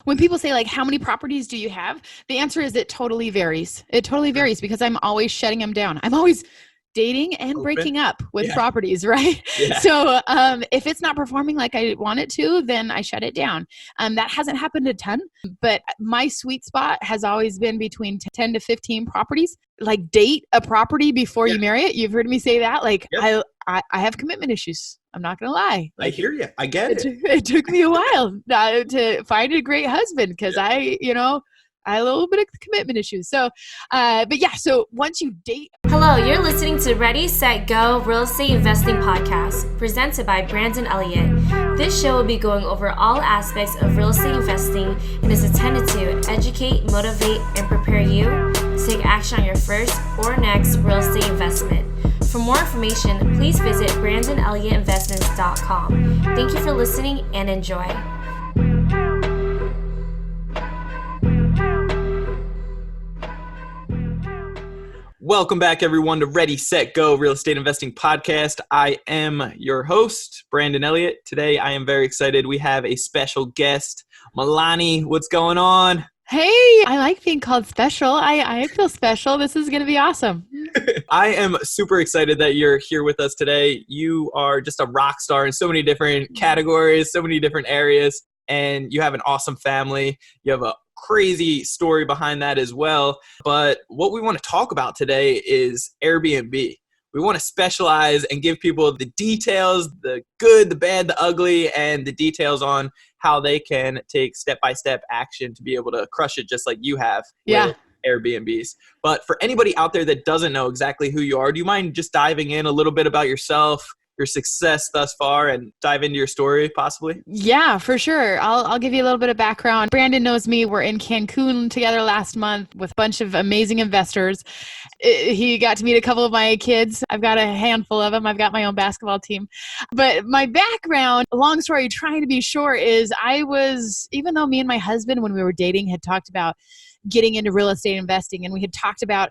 when people say like, how many properties do you have? The answer is it totally varies. It totally varies because I'm always shutting them down. I'm always dating and breaking up with properties, right? Yeah. So if it's not performing like I want it to, then I shut it down. That hasn't happened a ton, but my sweet spot has always been between 10 to 15 properties. Like date a property before you marry it. You've heard me say that. Like I have commitment issues. I'm not going to lie. Like, I hear you. I get it. It took me a while to find a great husband because I had a little bit of commitment issues. So, so once you date. Hello, you're listening to Ready, Set, Go Real Estate Investing Podcast, presented by Brandon Elliott. This show will be going over all aspects of real estate investing and is intended to educate, motivate, and prepare you to take action on your first or next real estate investment. For more information, please visit BrandonElliottInvestments.com. Thank you for listening and enjoy. Welcome back, everyone, to Ready, Set, Go Real Estate Investing Podcast. I am your host, Brandon Elliott. Today, I am very excited. We have a special guest, MeiLani. What's going on? Hey, I like being called special. I feel special. This is going to be awesome. I am super excited that you're here with us today. You are just a rock star in so many different categories, so many different areas, and you have an awesome family. You have a crazy story behind that as well. But what we want to talk about today is Airbnb. We want to specialize and give people the details, the good, the bad, the ugly, and the details on how they can take step-by-step action to be able to crush it just like you have with Airbnbs. But for anybody out there that doesn't know exactly who you are, do you mind just diving in a little bit about yourself, your success thus far, and dive into your story possibly? Yeah, for sure. I'll give you a little bit of background. Brandon knows me. We're in Cancun together last month with a bunch of amazing investors. He got to meet a couple of my kids. I've got a handful of them. I've got my own basketball team. But my background, long story, trying to be short, is even though me and my husband, when we were dating, had talked about getting into real estate investing, and we had talked about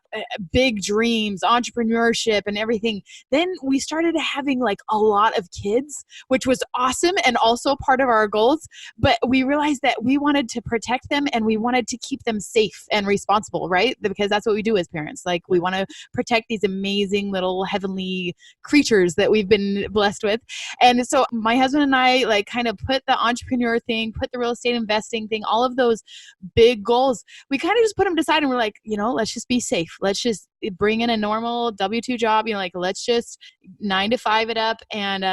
big dreams, entrepreneurship and everything. Then we started having like a lot of kids, which was awesome and also part of our goals. But we realized that we wanted to protect them and we wanted to keep them safe and responsible, right? Because that's what we do as parents. Like we want to protect these amazing little heavenly creatures that we've been blessed with. And so my husband and I like kind of put the entrepreneur thing, put the real estate investing thing, all of those big goals, we kind of just put them aside and we're like, let's just be safe. Let's just bring in a normal W-2 job. Let's just 9 to 5 it up. And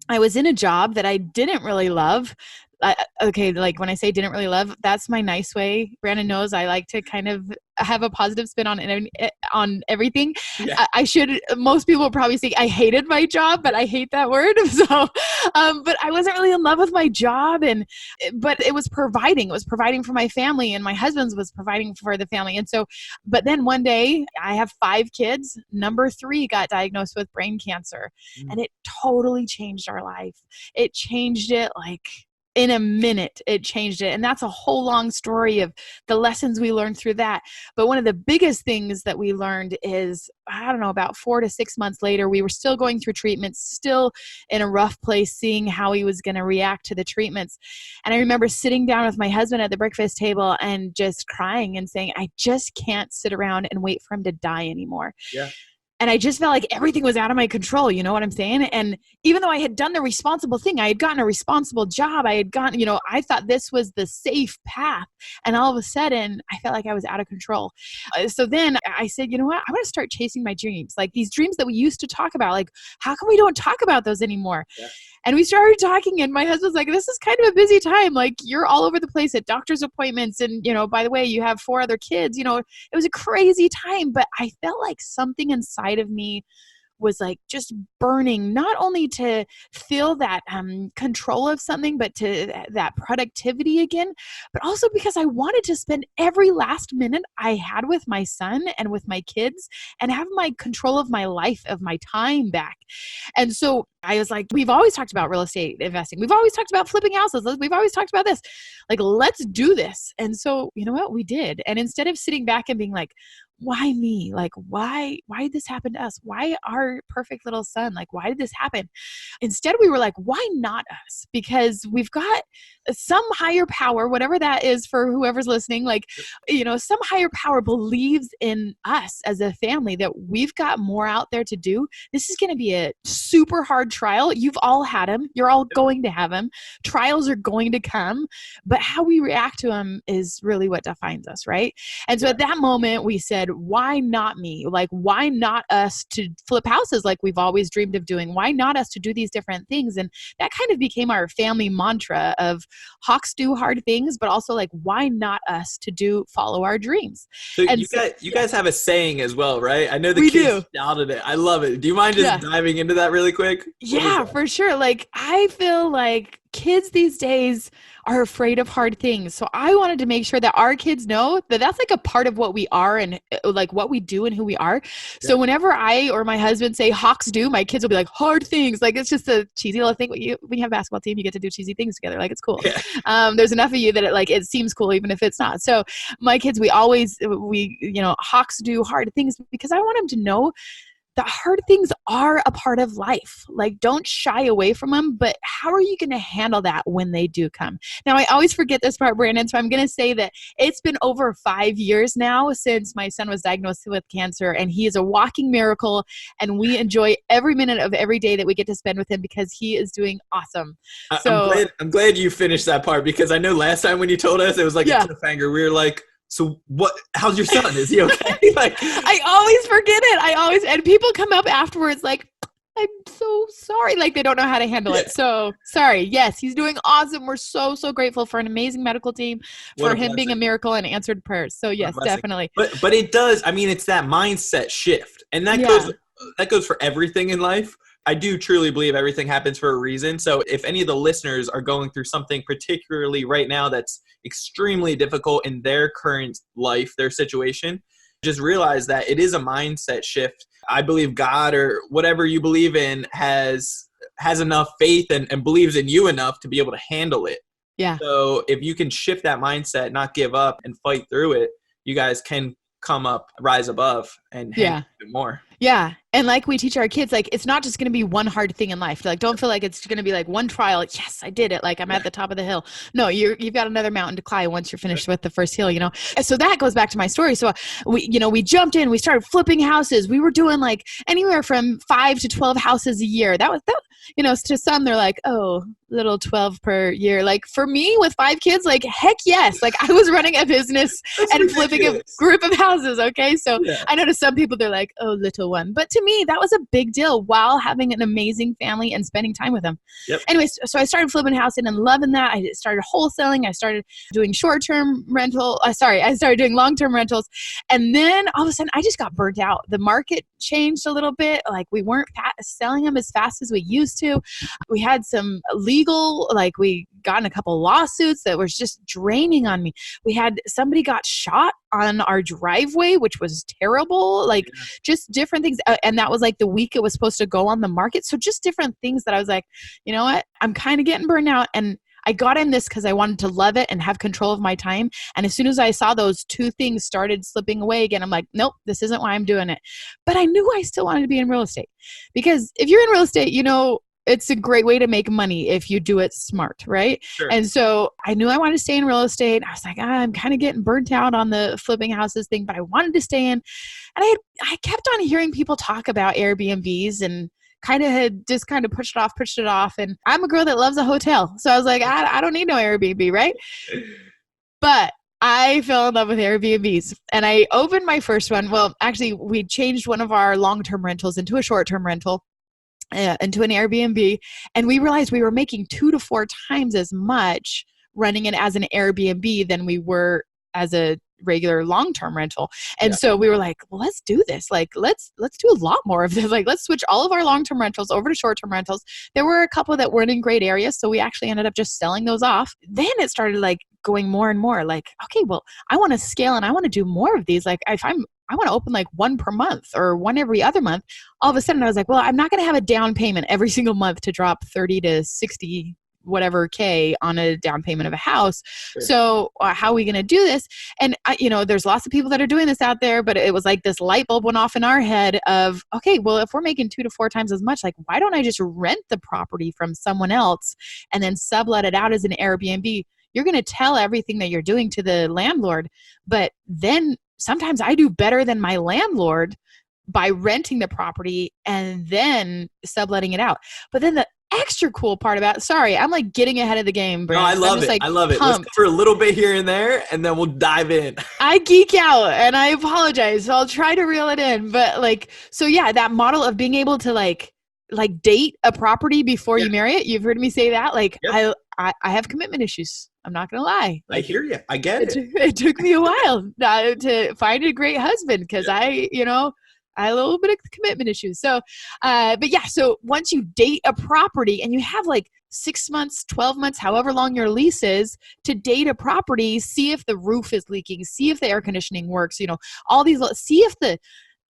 I was in a job that I didn't really love. Like when I say didn't really love, that's my nice way. Brandon knows I like to kind of have a positive spin on everything. Yeah. Most people will probably say I hated my job, but I hate that word. So, but I wasn't really in love with my job, but it was providing. It was providing for my family, and my husband's was providing for the family. And so, but then one day I have 5 kids. Number 3 got diagnosed with brain cancer, and it totally changed our life. It changed it like in a minute. It changed it. And that's a whole long story of the lessons we learned through that. But one of the biggest things that we learned is, about 4 to 6 months later, we were still going through treatments, still in a rough place, seeing how he was going to react to the treatments. And I remember sitting down with my husband at the breakfast table and just crying and saying, I just can't sit around and wait for him to die anymore. Yeah. And I just felt like everything was out of my control. You know what I'm saying? And even though I had done the responsible thing, I had gotten a responsible job. I had gotten, I thought this was the safe path. And all of a sudden, I felt like I was out of control. So then I said, you know what? I want to start chasing my dreams. Like these dreams that we used to talk about, like how come we don't talk about those anymore? Yeah. And we started talking, and my husband's like, this is kind of a busy time. Like you're all over the place at doctor's appointments. And, by the way, you have 4 other kids, it was a crazy time, but I felt like something inside of me was like just burning, not only to feel that control of something, but to that productivity again, but also because I wanted to spend every last minute I had with my son and with my kids and have my control of my life, of my time back. And so I was like, we've always talked about real estate investing. We've always talked about flipping houses. We've always talked about this. Like, let's do this. And so, you know what? We did. And instead of sitting back and being like, why me? Like, why did this happen to us? Why our perfect little son? Like, why did this happen? Instead, we were like, why not us? Because we've got some higher power, whatever that is for whoever's listening, like, some higher power believes in us as a family, that we've got more out there to do. This is going to be a super hard trial. You've all had them. You're all going to have them. Trials are going to come, but how we react to them is really what defines us, right? And so at that moment, we said, why not me? Like, why not us to flip houses like we've always dreamed of doing? Why not us to do these different things? And that kind of became our family mantra of Hawks do hard things, but also like, why not us to follow our dreams? So and you guys have a saying as well, right? I know the we kids do. shouted it. I love it. Do you mind just diving into that really quick? Yeah, for sure. Like, I feel like kids these days are afraid of hard things. So I wanted to make sure that our kids know that that's like a part of what we are and like what we do and who we are. So whenever I or my husband say Hawks do, my kids will be like, hard things. Like, it's just a cheesy little thing. When you have a basketball team, you get to do cheesy things together. Like, it's cool. Yeah. There's enough of you that it seems cool, even if it's not. So my kids, we Hawks do hard things, because I want them to know that hard things are a part of life. Like, don't shy away from them, but how are you going to handle that when they do come? Now, I always forget this part, Brandon, so I'm going to say that it's been over 5 years now since my son was diagnosed with cancer, and he is a walking miracle, and we enjoy every minute of every day that we get to spend with him because he is doing awesome. I'm glad you finished that part, because I know last time when you told us, it was like a cliffhanger. We were like, so what, how's your son? Is he okay? Like, I always forget it. And people come up afterwards like, I'm so sorry. Like, they don't know how to handle it. So sorry. Yes, he's doing awesome. We're so, so grateful for an amazing medical team, for him being a miracle and answered prayers. So yes, definitely. But it does. I mean, it's that mindset shift, and that goes for everything in life. I do truly believe everything happens for a reason. So if any of the listeners are going through something particularly right now that's extremely difficult in their current life, their situation, just realize that it is a mindset shift. I believe God, or whatever you believe in, has enough faith and believes in you enough to be able to handle it. Yeah. So if you can shift that mindset, not give up, and fight through it, you guys can come up, rise above, and handle it more. Yeah. And like we teach our kids, like, it's not just going to be one hard thing in life. Like, don't feel like it's going to be like one trial. Like, yes, I did it. Like, I'm at the top of the hill. No, you've got another mountain to climb once you're finished with the first hill, And so that goes back to my story. So we jumped in, we started flipping houses. We were doing like anywhere from 5 to 12 houses a year. That to some, they're like, oh, little 12 per year. Like, for me with 5 kids, like, heck yes. Like, I was running a business and flipping a group of houses. Okay. So I know to some people, they're like, oh, little one. But to me, that was a big deal while having an amazing family and spending time with them. Yep. Anyways, so I started flipping housing and loving that. I started wholesaling. I started doing short-term rental. I started doing long-term rentals. And then all of a sudden, I just got burnt out. The market changed a little bit. Like, we weren't selling them as fast as we used to. We had some legal, like, we got in a couple lawsuits that was just draining on me. We had somebody got shot on our driveway, which was terrible. Like, just different things. And that was like the week it was supposed to go on the market. So just different things that I was like, you know what? I'm kind of getting burned out. And I got in this because I wanted to love it and have control of my time. And as soon as I saw those two things started slipping away again, I'm like, nope, this isn't why I'm doing it. But I knew I still wanted to be in real estate, because if you're in real estate, it's a great way to make money if you do it smart, right? Sure. And so I knew I wanted to stay in real estate. I was like, I'm kind of getting burnt out on the flipping houses thing, but I wanted to stay in. And I kept on hearing people talk about Airbnbs, and had just pushed it off. And I'm a girl that loves a hotel. So I was like, I don't need no Airbnb, right? But I fell in love with Airbnbs, and I opened my first one. Well, actually, we changed one of our long-term rentals into a short-term rental. Into an Airbnb, and we realized we were making 2 to 4 times as much running it as an Airbnb than we were as a regular long-term rental. And so we were like, well, let's do this. Like, let's do a lot more of this. Like, let's switch all of our long-term rentals over to short-term rentals. There were a couple that weren't in great areas, so we actually ended up just selling those off. Then it started like going more and more like, okay, well, I want to scale and I want to do more of these. Like, I want to open like 1 per month or 1 every other month. All of a sudden I was like, well, I'm not going to have a down payment every single month to drop 30 to 60 whatever K on a down payment of a house. Sure. So how are we going to do this? And there's lots of people that are doing this out there, but it was like this light bulb went off in our head of, okay, well, if we're making 2 to 4 times as much, like, why don't I just rent the property from someone else and then sublet it out as an Airbnb? You're going to tell everything that you're doing to the landlord, but then sometimes I do better than my landlord by renting the property and then subletting it out. But then the extra cool part about, sorry, I'm like getting ahead of the game, Brandon. No, I love it. Like, I love it. pumped. Let's cover a little bit here and there, and then we'll dive in. I geek out and I apologize. So I'll try to reel it in. But like, so yeah, that model of being able to like date a property before you marry it. You've heard me say that. Like, I have commitment issues. I'm not going to lie. Like, I hear you. I get it. It took me a while to find a great husband because I had a little bit of commitment issues. So, but yeah, so once you date a property and you have like 6 months, 12 months, however long your lease is to date a property, see if the roof is leaking, see if the air conditioning works, all these, see if the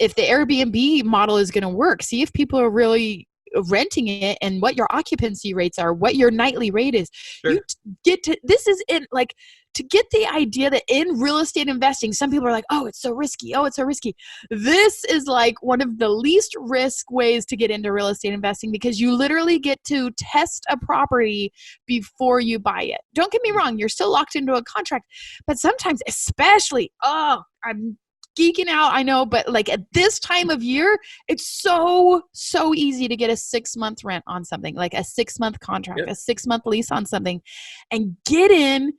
Airbnb model is going to work, see if people are really renting it and what your occupancy rates are, what your nightly rate is. Sure. You get to, this is in like, to get the idea that in real estate investing, some people are like, oh, it's so risky. Oh, it's so risky. This is like one of the least risk ways to get into real estate investing because you literally get to test a property before you buy it. Don't get me wrong. You're still locked into a contract, but sometimes, especially, I'm geeking out, I know, but like at this time of year, it's so easy to get a 6-month rent on something, like a 6-month contract, a 6-month lease on something, and get in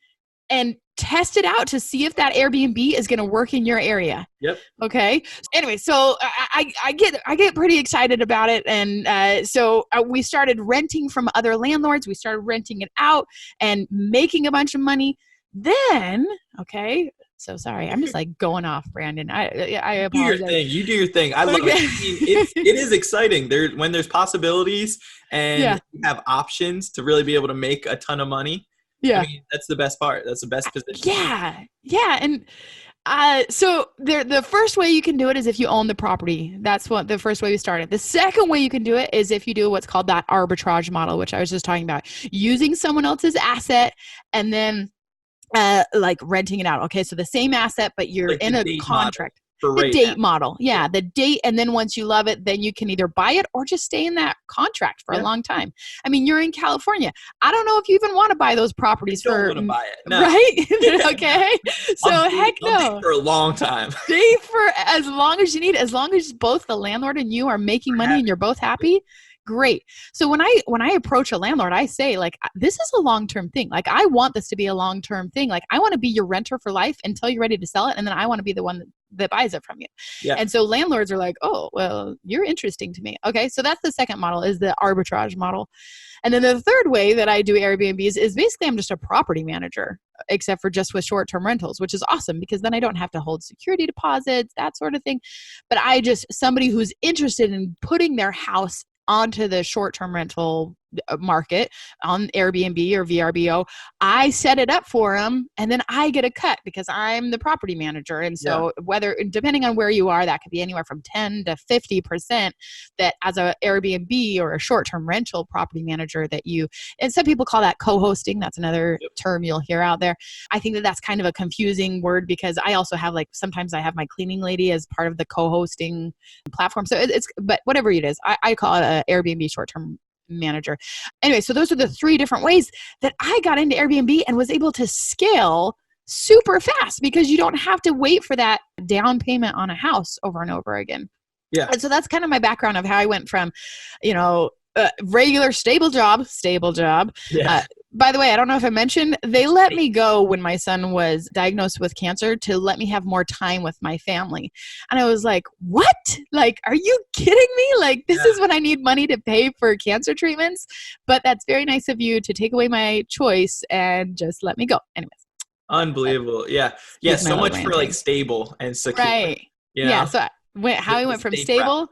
and test it out to see if that Airbnb is going to work in your area. Yep. Okay. Anyway, so I get pretty excited about it, and so we started renting from other landlords. We started renting it out and making a bunch of money. Then, okay. So sorry, I'm just like going off, Brandon. I apologize. You do your thing. I love it. I mean, it is exciting. When there's possibilities and you have options to really be able to make a ton of money. Yeah, I mean, that's the best part. That's the best position. Yeah, and so the first way you can do it is if you own the property. That's what the first way we started. The second way you can do it is if you do what's called that arbitrage model, which I was just talking about, using someone else's asset and then like renting it out. Okay, so the same asset, but you're like in a contract. The date model. Yeah, the date. And then once you love it, then you can either buy it or just stay in that contract for a long time. I mean, you're in California. I don't know if you even want to buy those properties I don't want to buy it. No. Right? Okay. So heck no. I'll date for a long time. Date for as long as you need, as long as both the landlord and you are making money and you're both happy. Great. So when I approach a landlord, I say like, this is a long-term thing. Like, I want this to be a long-term thing. Like, I want to be your renter for life until you're ready to sell it. And then I want to be the one that buys it from you. Yeah. And so landlords are like, oh, well, you're interesting to me. Okay. So that's the second model, is the arbitrage model. And then the third way that I do Airbnbs is basically I'm just a property manager, except for just with short-term rentals, which is awesome because then I don't have to hold security deposits, that sort of thing. But somebody who's interested in putting their house onto the short-term rental market on Airbnb or VRBO, I set it up for them and then I get a cut because I'm the property manager. And so depending on where you are, that could be anywhere from 10 to 50% that as a Airbnb or a short-term rental property manager and some people call that co-hosting. That's another term you'll hear out there. I think that's kind of a confusing word because I also have sometimes I have my cleaning lady as part of the co-hosting platform. So but whatever it is, I call it an Airbnb short-term manager. Anyway, so those are the 3 different ways that I got into Airbnb and was able to scale super fast because you don't have to wait for that down payment on a house over and over again. Yeah. And so that's kind of my background of how I went from, regular stable job. Yeah. By the way, I don't know if I mentioned, they let me go when my son was diagnosed with cancer to let me have more time with my family. And I was like, what? Like, are you kidding me? Like, this is when I need money to pay for cancer treatments. But that's very nice of you to take away my choice and just let me go. Anyways. Unbelievable. Yeah. Yeah. So much for like stable and secure. Right. Yeah. So how I went from stable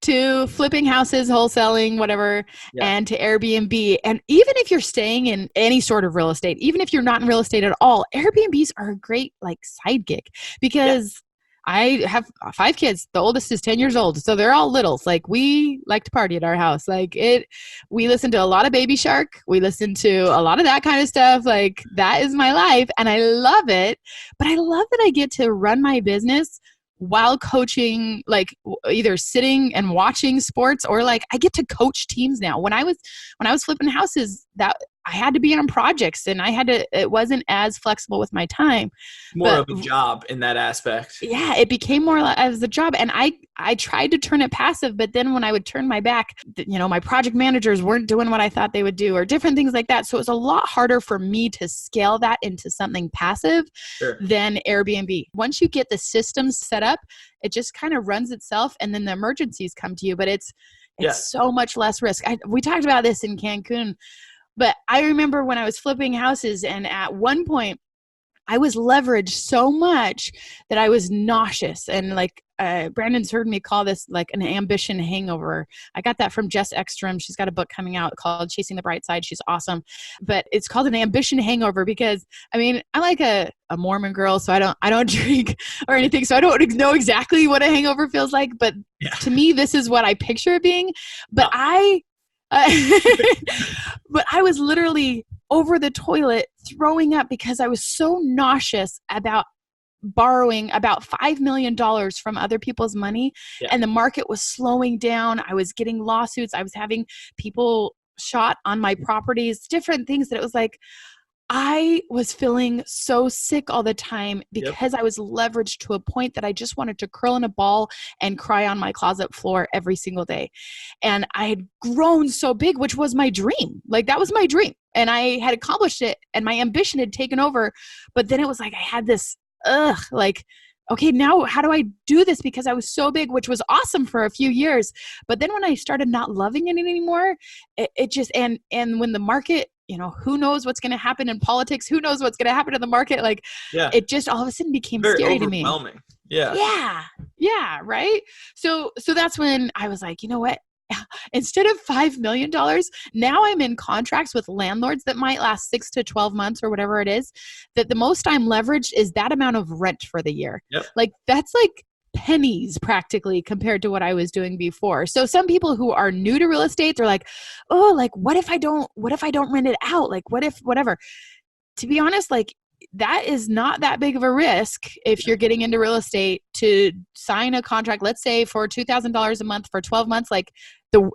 to flipping houses, wholesaling, whatever, and to Airbnb. And even if you're staying in any sort of real estate, even if you're not in real estate at all, Airbnbs are a great like side gig because I have 5 kids. The oldest is 10 years old. So they're all littles. Like, we like to party at our house. We listen to a lot of Baby Shark. We listen to a lot of that kind of stuff. Like, that is my life and I love it. But I love that I get to run my business while coaching, like either sitting and watching sports, or like I get to coach teams now. When I was flipping houses, that I had to be on projects and it wasn't as flexible with my time. More of a job in that aspect. Yeah, it became more as a job. And I tried to turn it passive, but then when I would turn my back, my project managers weren't doing what I thought they would do, or different things like that. So it was a lot harder for me to scale that into something passive than Airbnb. Once you get the systems set up, it just kind of runs itself, and then the emergencies come to you, but it's so much less risk. We talked about this in Cancun. But I remember when I was flipping houses, and at one point I was leveraged so much that I was nauseous. And like Brandon's heard me call this like an ambition hangover. I got that from Jess Ekstrom. She's got a book coming out called Chasing the Bright Side. She's awesome. But it's called an ambition hangover because, I mean, I'm like a Mormon girl, so I don't drink or anything. So I don't know exactly what a hangover feels like. But to me, this is what I picture it being. But but I was literally over the toilet throwing up because I was so nauseous about borrowing about $5 million from other people's money. And the market was slowing down. I was getting lawsuits. I was having people shot on my properties, different things that it was like, I was feeling so sick all the time because I was leveraged to a point that I just wanted to curl in a ball and cry on my closet floor every single day. And I had grown so big, which was my dream. Like, that was my dream. And I had accomplished it and my ambition had taken over. But then it was like, I had this, okay, now how do I do this? Because I was so big, which was awesome for a few years. But then when I started not loving it anymore, it just, and when the market, who knows what's going to happen in politics? Who knows what's going to happen in the market? Like, it just all of a sudden became very scary to me. Overwhelming. Yeah. Yeah. Right. So that's when I was like, you know what? Instead of $5 million, now I'm in contracts with landlords that might last 6 to 12 months or whatever it is, that the most I'm leveraged is that amount of rent for the year. Like, that's like pennies practically compared to what I was doing before. So some people who are new to real estate, they're like, oh, like, what if I don't rent it out? Like, what if, whatever. To be honest, like, that is not that big of a risk if you're getting into real estate to sign a contract, let's say for $2,000 a month for 12 months. Like,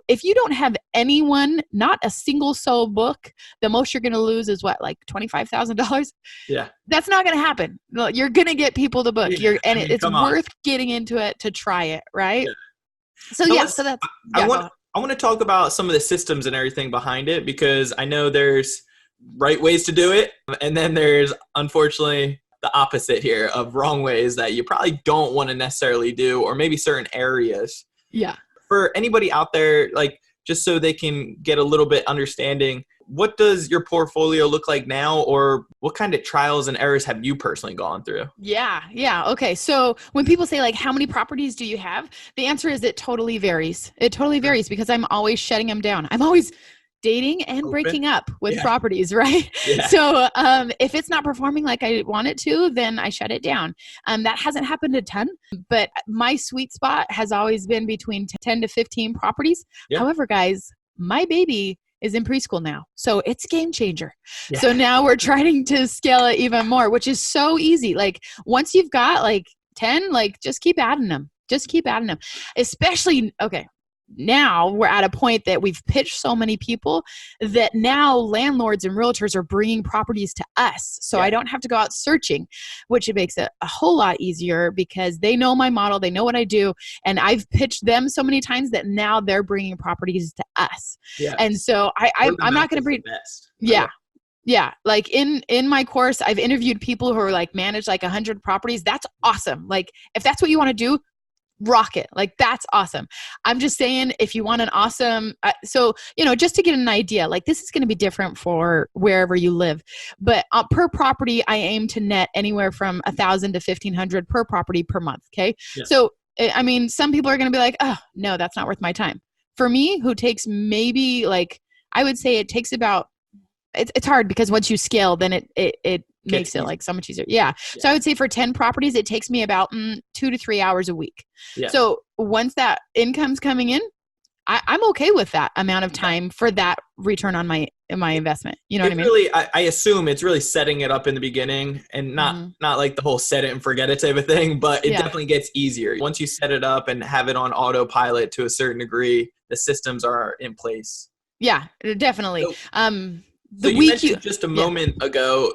if you don't have anyone, not a single soul book, the most you're going to lose is what, like $25,000? Yeah. That's not going to happen. You're going to get people to book. It's worth getting into it to try it. Right. Yeah. So that's, I want to talk about some of the systems and everything behind it, because I know there's right ways to do it. And then there's, unfortunately, the opposite here of wrong ways that you probably don't want to necessarily do, or maybe certain areas. Yeah. For anybody out there, like, just so they can get a little bit understanding, what does your portfolio look like now, or what kind of trials and errors have you personally gone through? Yeah. Okay. So when people say, like, how many properties do you have? The answer is it totally varies. It totally varies because I'm always shutting them down. I'm always dating and breaking up with properties, right? Yeah. So if it's not performing like I want it to, then I shut it down. That hasn't happened a ton, but my sweet spot has always been between 10 to 15 properties. Yeah. However, guys, my baby is in preschool now. So it's a game changer. Yeah. So now we're trying to scale it even more, which is so easy. Like, once you've got like 10, like, just keep adding them. Especially, okay, now we're at a point that we've pitched so many people that now landlords and realtors are bringing properties to us. So I don't have to go out searching, which it makes it a whole lot easier because they know my model, they know what I do. And I've pitched them so many times that now they're bringing properties to us. Yeah. And so I'm not going to bring, yeah. Like in my course, I've interviewed people who are like manage like 100 properties. That's awesome. Like, if that's what you want to do, rock it. Like, that's awesome. I'm just saying, if you want an awesome, just to get an idea, like, this is going to be different for wherever you live, but per property, I aim to net anywhere from $1,000 to $1,500 per property per month. Okay. Yeah. So, I mean, some people are going to be like, oh no, that's not worth my time. For me, who takes maybe, like, I would say it takes about, it's hard because once you scale, then it makes it like so much easier. Yeah. So I would say for 10 properties, it takes me about 2 to 3 hours a week. Yeah. So once that income's coming in, I'm okay with that amount of time for that return on my investment. You know what I mean? Really, I assume it's really setting it up in the beginning and not like the whole set it and forget it type of thing, but it definitely gets easier. Once you set it up and have it on autopilot to a certain degree, the systems are in place. Yeah, definitely. So you mentioned just a moment ago,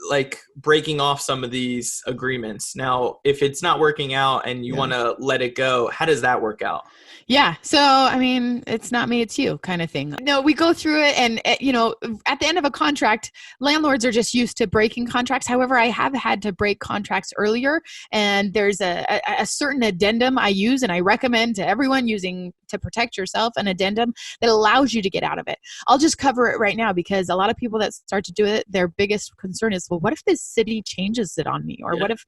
like breaking off some of these agreements. Now, if it's not working out and you want to let it go, how does that work out? Yeah. So, I mean, it's not me, it's you kind of thing. No, we go through it and, at the end of a contract, landlords are just used to breaking contracts. However, I have had to break contracts earlier, and there's a certain addendum I use, and I recommend to everyone using to protect yourself an addendum that allows you to get out of it. I'll just cover it right now because a lot of people that start to do it, their biggest concern is, well, what if this city changes it on me? Or what if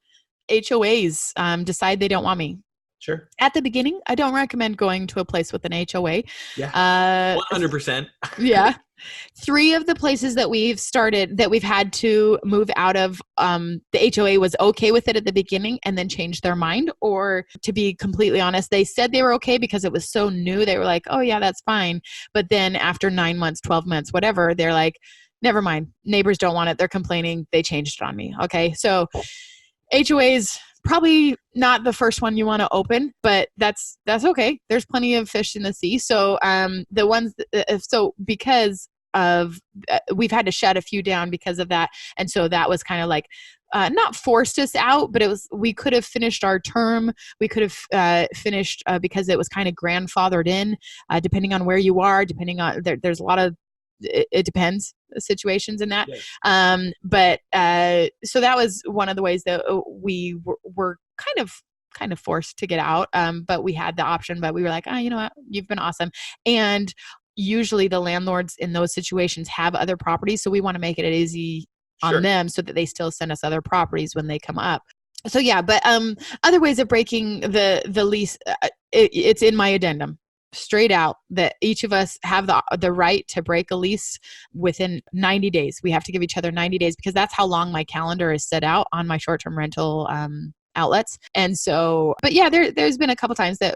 HOAs decide they don't want me? Sure. At the beginning, I don't recommend going to a place with an HOA. Yeah. 100%. Yeah. 3 of the places that we've had to move out of, the HOA was okay with it at the beginning and then changed their mind. Or to be completely honest, they said they were okay because it was so new. They were like, oh yeah, that's fine. But then after 9 months, 12 months, whatever, they're like, never mind. Neighbors don't want it. They're complaining. They changed it on me. Okay. So HOAs, probably not the first one you want to open, but that's okay. There's plenty of fish in the sea. So the ones, because of, we've had to shut a few down because of that. And so that was kind of like, not forced us out, but we could have finished our term. We could have finished because it was kind of grandfathered in, depending on where you are, depending on, there's a lot of, it depends situations in that. Yes. But so that was one of the ways that we were kind of forced to get out. But we had the option, but we were like, you know what, you've been awesome. And usually the landlords in those situations have other properties. So we want to make it easy on them so that they still send us other properties when they come up. So yeah, but other ways of breaking the lease, it's in my addendum. Straight out that each of us have the right to break a lease within 90 days. We have to give each other 90 days because that's how long my calendar is set out on my short-term rental outlets. And so, but yeah, there's been a couple times that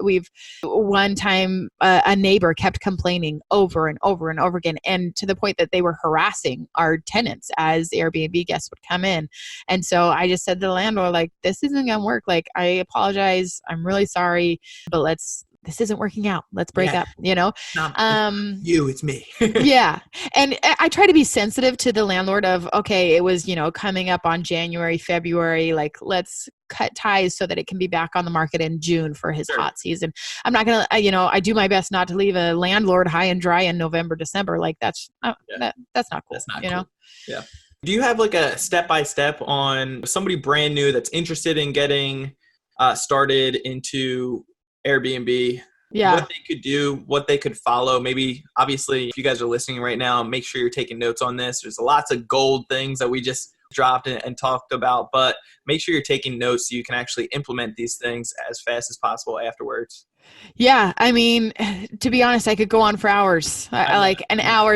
one time a neighbor kept complaining over and over and over again, and to the point that they were harassing our tenants as Airbnb guests would come in. And so I just said to the landlord, like, this isn't going to work. Like, I apologize. I'm really sorry, but this isn't working out. Let's break up, it's me. Yeah. And I try to be sensitive to the landlord of, okay, it was, coming up on January, February, like let's cut ties so that it can be back on the market in June for his hot season. I'm not going to, I do my best not to leave a landlord high and dry in November, December. Like that's not cool. That's not cool. Yeah. Do you have like a step-by-step on somebody brand new that's interested in getting started into Airbnb, what they could do, what they could follow? Maybe, obviously, if you guys are listening right now, make sure you're taking notes on this. There's lots of gold things that we just dropped and talked about, but make sure you're taking notes so you can actually implement these things as fast as possible afterwards. Yeah. I mean, to be honest, I could go on for hours, hours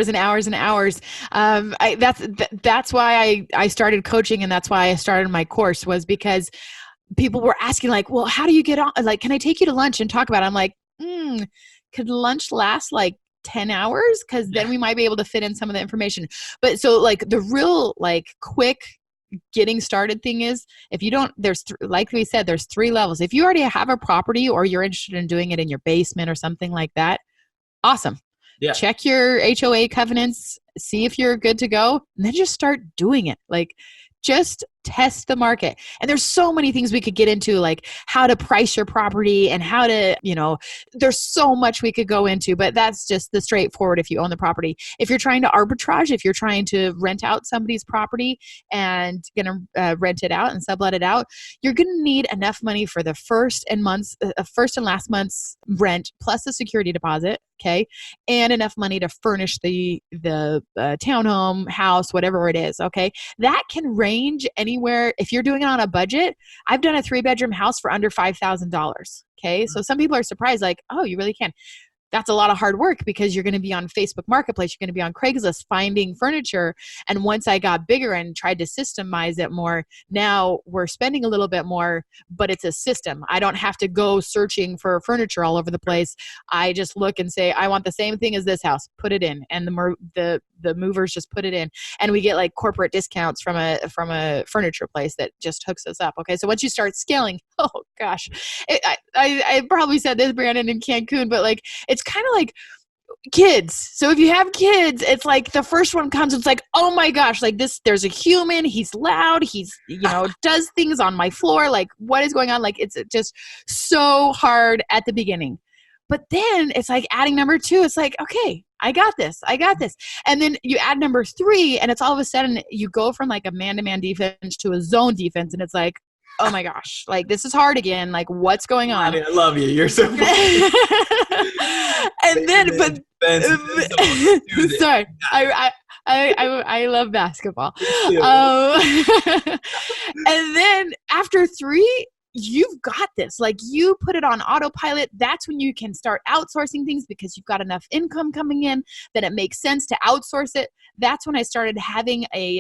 and hours and hours. That's why I started coaching, and that's why I started my course, was because people were asking like, well, how do you get on? Like, can I take you to lunch and talk about it? I'm like, could lunch last like 10 hours? Cause then we might be able to fit in some of the information. But so like the real like quick getting started thing is, if you don't, like we said, there's 3 levels. If you already have a property or you're interested in doing it in your basement or something like that, awesome. Yeah. Check your HOA covenants, see if you're good to go, and then just start doing it. Like, just test the market. And there's so many things we could get into, like how to price your property and how to, there's so much we could go into, but that's just the straightforward if you own the property. If you're trying to arbitrage, if you're trying to rent out somebody's property and going to rent it out and sublet it out, you're going to need enough money for the first and last month's rent plus a security deposit. Okay. And enough money to furnish the townhome, house, whatever it is. Okay. That can range anywhere. If you're doing it on a budget, I've done a 3-bedroom house for under $5,000. Okay. So some people are surprised, like, oh, you really can. that's a lot of hard work because you're going to be on Facebook Marketplace, you're going to be on Craigslist finding furniture. And once I got bigger and tried to systemize it more, now we're spending a little bit more, but it's a system. I don't have to go searching for furniture all over the place. I just look and say, I want the same thing as this house, put it in. And the movers just put it in. And we get like corporate discounts from a furniture place that just hooks us up. Okay. So once you start scaling, oh gosh, I probably said this, Brandon, in Cancun, but like, it's kind of like kids. So if you have kids, it's like the first one comes, it's like, oh my gosh, like this, there's a human, he's loud, he's, does things on my floor. Like what is going on? Like, it's just so hard at the beginning. But then it's like adding number 2. It's like, okay, I got this. And then you add number 3 and it's all of a sudden you go from like a man-to-man defense to a zone defense. And it's like, oh my gosh, like this is hard again. Like what's going on? I love you. You're so funny. And then, sorry, I love basketball. And then after 3, you've got this. Like you put it on autopilot. That's when you can start outsourcing things because you've got enough income coming in that it makes sense to outsource it. That's when I started having a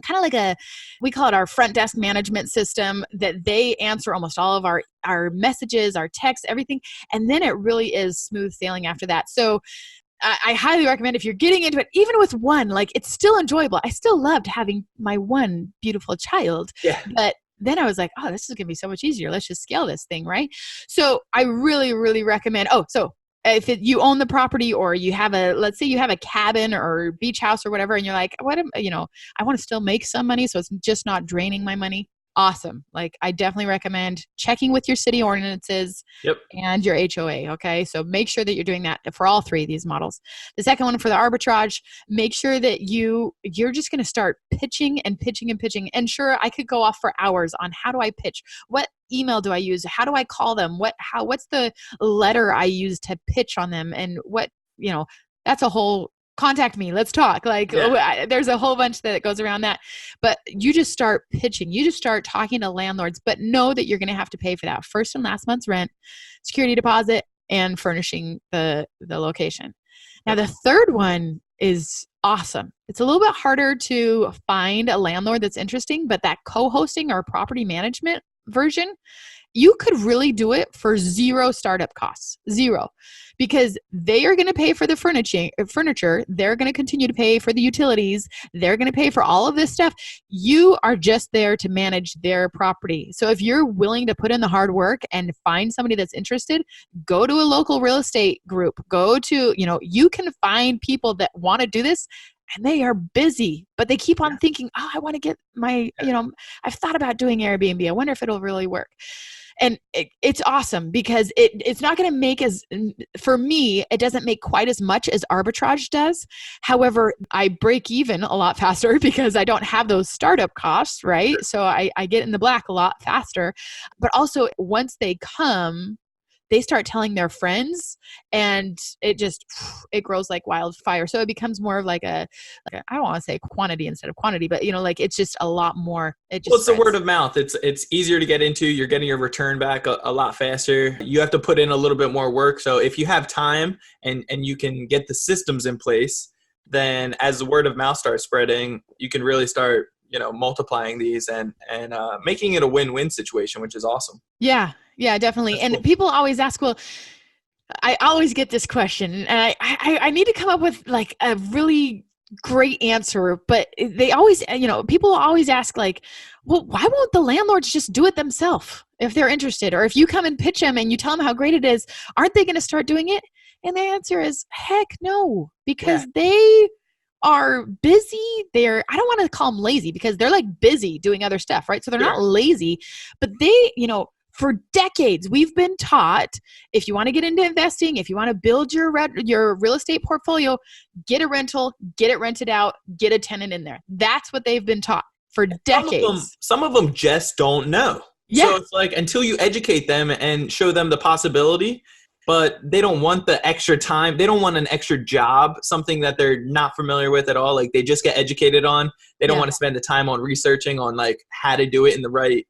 kind of like we call it our front desk management system, that they answer almost all of our messages, our texts, everything. And then it really is smooth sailing after that. So I highly recommend if you're getting into it, even with one, like it's still enjoyable. I still loved having my one beautiful child, but then I was like, oh, this is going to be so much easier. Let's just scale this thing, right? So I really, really recommend. So if you own the property or you have let's say you have a cabin or beach house or whatever, and you're like, I want to still make some money, so it's just not draining my money. Awesome. Like I definitely recommend checking with your city ordinances and your HOA. Okay. So make sure that you're doing that for all 3 of these models. The second one for the arbitrage, make sure that you're just going to start pitching and pitching and pitching. And sure, I could go off for hours on how do I pitch? What email do I use? How do I call them? What's the letter I use to pitch on them? And that's a whole contact me. Let's talk. Like there's a whole bunch that goes around that, but you just start pitching. You just start talking to landlords, but know that you're going to have to pay for that first and last month's rent, security deposit, and furnishing the location. Now the third one is awesome. It's a little bit harder to find a landlord that's interesting, but that co-hosting or property management version, you could really do it for 0 startup costs, 0, because they are going to pay for the furniture. They're going to continue to pay for the utilities. They're going to pay for all of this stuff. You are just there to manage their property. So if you're willing to put in the hard work and find somebody that's interested, go to a local real estate group. Go to, you can find people that want to do this. And they are busy, but they keep on thinking, oh, I want to get my, I've thought about doing Airbnb. I wonder if it'll really work. And it's awesome because it's not going to make for me, it doesn't make quite as much as arbitrage does. However, I break even a lot faster because I don't have those startup costs, right? So I get in the black a lot faster. But also once they come, they start telling their friends and it grows like wildfire. So it becomes more of like I don't want to say quantity instead of quantity, but it's just a lot more. It's the word of mouth. It's easier to get into. You're getting your return back a lot faster. You have to put in a little bit more work. So if you have time and you can get the systems in place, then as the word of mouth starts spreading, you can really start multiplying these and making it a win-win situation, which is awesome. Yeah, definitely. That's and cool. People always ask, well, I always get this question and I need to come up with like a really great answer, but they always, people always ask like, well, why won't the landlords just do it themselves if they're interested? Or if you come and pitch them and you tell them how great it is, aren't they going to start doing it? And the answer is heck no, because they are busy. I don't want to call them lazy because they're like busy doing other stuff, right? So they're not lazy, but they, for decades, we've been taught if you want to get into investing, if you want to build your real estate portfolio, get a rental, get it rented out, get a tenant in there. That's what they've been taught for decades. Some of them just don't know. Yeah. So it's like until you educate them and show them the possibility, but they don't want the extra time. They don't want an extra job, something that they're not familiar with at all. Like they just get educated on. They don't want to spend the time on researching on like how to do it in the right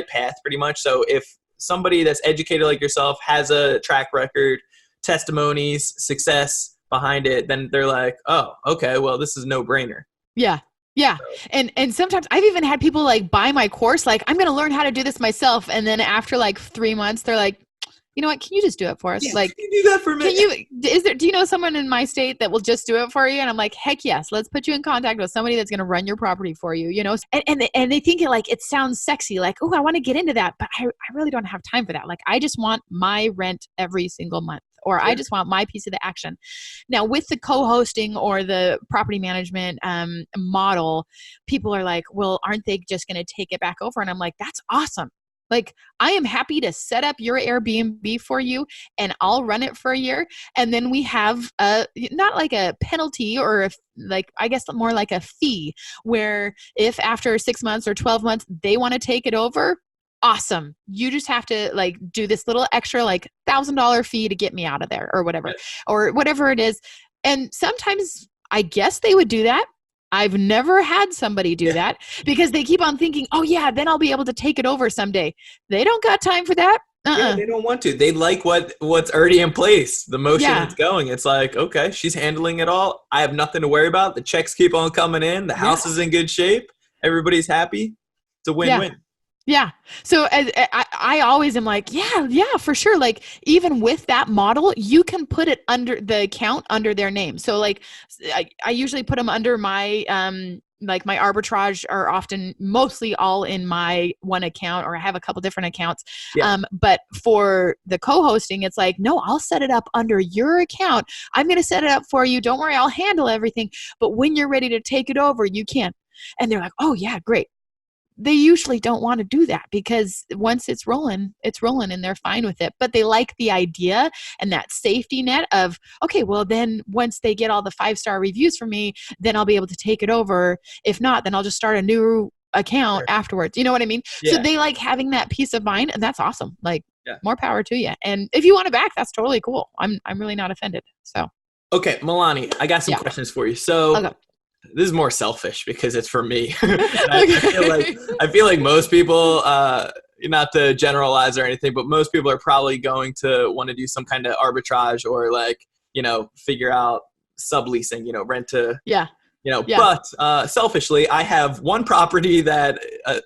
path pretty much. So if somebody that's educated like yourself has a track record, testimonies, success behind it, then they're like, oh, okay, well, this is no brainer. Yeah. Yeah. And sometimes I've even had people like buy my course, like, I'm going to learn how to do this myself. And then after like 3 months, they're like, you know what, can you just do it for us? Yeah, like, can you do that for me? Do you know someone in my state that will just do it for you? And I'm like, heck yes, let's put you in contact with somebody that's going to run your property for you, you know? And they think it sounds sexy. Like, oh, I want to get into that, but I really don't have time for that. Like, I just want my rent every single month, or I just want my piece of the action. Now with the co-hosting or the property management model, people are like, well, aren't they just going to take it back over? And I'm like, that's awesome. Like, I am happy to set up your Airbnb for you and I'll run it for a year. And then we have not like a penalty or I guess more like a fee, where if after 6 months or 12 months, they want to take it over, awesome. You just have to like do this little extra like $1,000 fee to get me out of there or whatever, or whatever it is. And sometimes I guess they would do that. I've never had somebody do that because they keep on thinking, oh yeah, then I'll be able to take it over someday. They don't got time for that. Yeah, they don't want to. They like what's already in place. The motion that's going. It's like, okay, she's handling it all. I have nothing to worry about. The checks keep on coming in. The house is in good shape. Everybody's happy. It's a win-win. Yeah. So I always am like, yeah, for sure. Like, even with that model, you can put it under the account under their name. So like, I usually put them under my, like my arbitrage are mostly all in my one account, or I have a couple different accounts. Yeah. But for the co-hosting, it's like, no, I'll set it up under your account. I'm going to set it up for you. Don't worry. I'll handle everything. But when you're ready to take it over, you can. And they're like, oh yeah, great. They usually don't want to do that because once it's rolling and they're fine with it. But they like the idea and that safety net of, okay, well then once they get all the 5-star reviews from me, then I'll be able to take it over. If not, then I'll just start a new account afterwards. You know what I mean? Yeah. So they like having that peace of mind, and that's awesome. Like, more power to you. And if you want it back, that's totally cool. I'm really not offended. So. Okay, MeiLani, I got some questions for you. So this is more selfish because it's for me. I feel like most people, not to generalize or anything, but most people are probably going to want to do some kind of arbitrage or like, figure out subleasing, rent to, but selfishly, I have one property that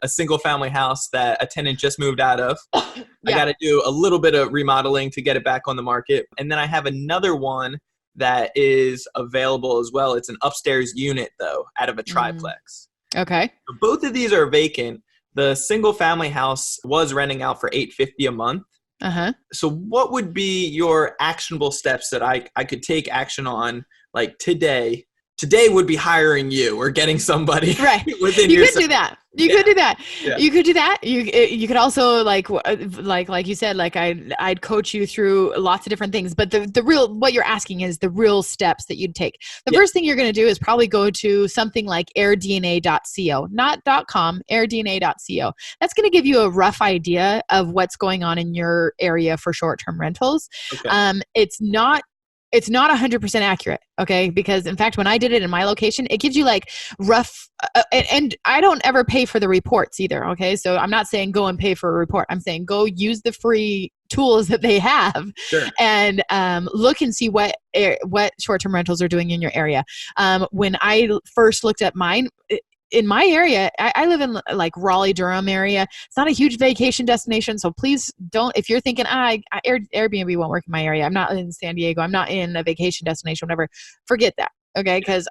a single family house that a tenant just moved out of. I got to do a little bit of remodeling to get it back on the market. And then I have another one that is available as well. It's an upstairs unit though, out of a triplex. Okay. So both of these are vacant. The single family house was renting out for $850 a month. So what would be your actionable steps that I could take action on like today? Today would be hiring you or getting somebody within you your. Could do that. You could do that. Yeah. You could do that. You could also like you said, like I'd coach you through lots of different things. But the real, what you're asking is the real steps that you'd take. The first thing you're going to do is probably go to something like airdna.co, not .com, airdna.co. That's going to give you a rough idea of what's going on in your area for short-term rentals. Okay. It's not 100% accurate, okay? Because in fact, when I did it in my location, it gives you like rough, and I don't ever pay for the reports either, okay? So I'm not saying go and pay for a report. I'm saying go use the free tools that they have and look and see what short-term rentals are doing in your area. When I first looked at mine, in my area, I live in like Raleigh-Durham area. It's not a huge vacation destination. So please don't, if you're thinking, Airbnb won't work in my area. I'm not in San Diego. I'm not in a vacation destination, whatever. Forget that. Okay. Cause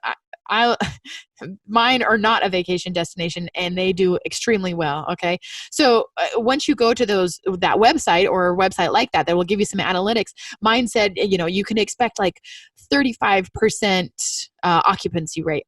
mine are not a vacation destination and they do extremely well. Okay. So once you go to that website or a website like that will give you some analytics. Mine said, you can expect like 35% occupancy rate.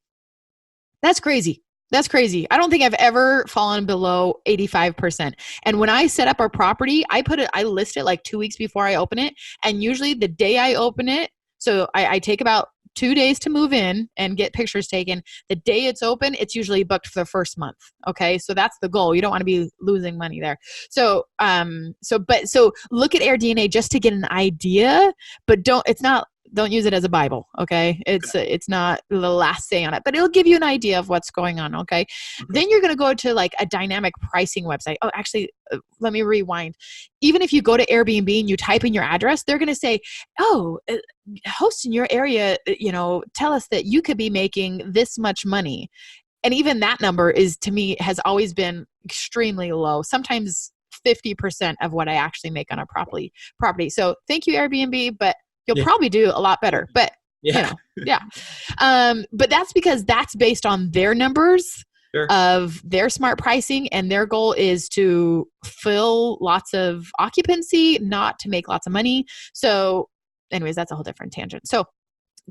That's crazy. That's crazy. I don't think I've ever fallen below 85%. And when I set up our property, I list it like 2 weeks before I open it. And usually the day I open it, so I take about 2 days to move in and get pictures taken. The day it's open, it's usually booked for the first month. Okay. So that's the goal. You don't want to be losing money there. So look at AirDNA just to get an idea, but don't use it as a Bible. Okay. It's not the last say on it, but it'll give you an idea of what's going on. Okay. Then you're going to go to like a dynamic pricing website. Oh, actually, let me rewind. Even if you go to Airbnb and you type in your address, they're going to say, oh, hosts in your area, tell us that you could be making this much money. And even that number to me, has always been extremely low. Sometimes 50% of what I actually make on a property. So thank you, Airbnb, but you'll probably do a lot better. But but that's because that's based on their numbers of their smart pricing, and their goal is to fill lots of occupancy, not to make lots of money. So anyways, that's a whole different tangent. So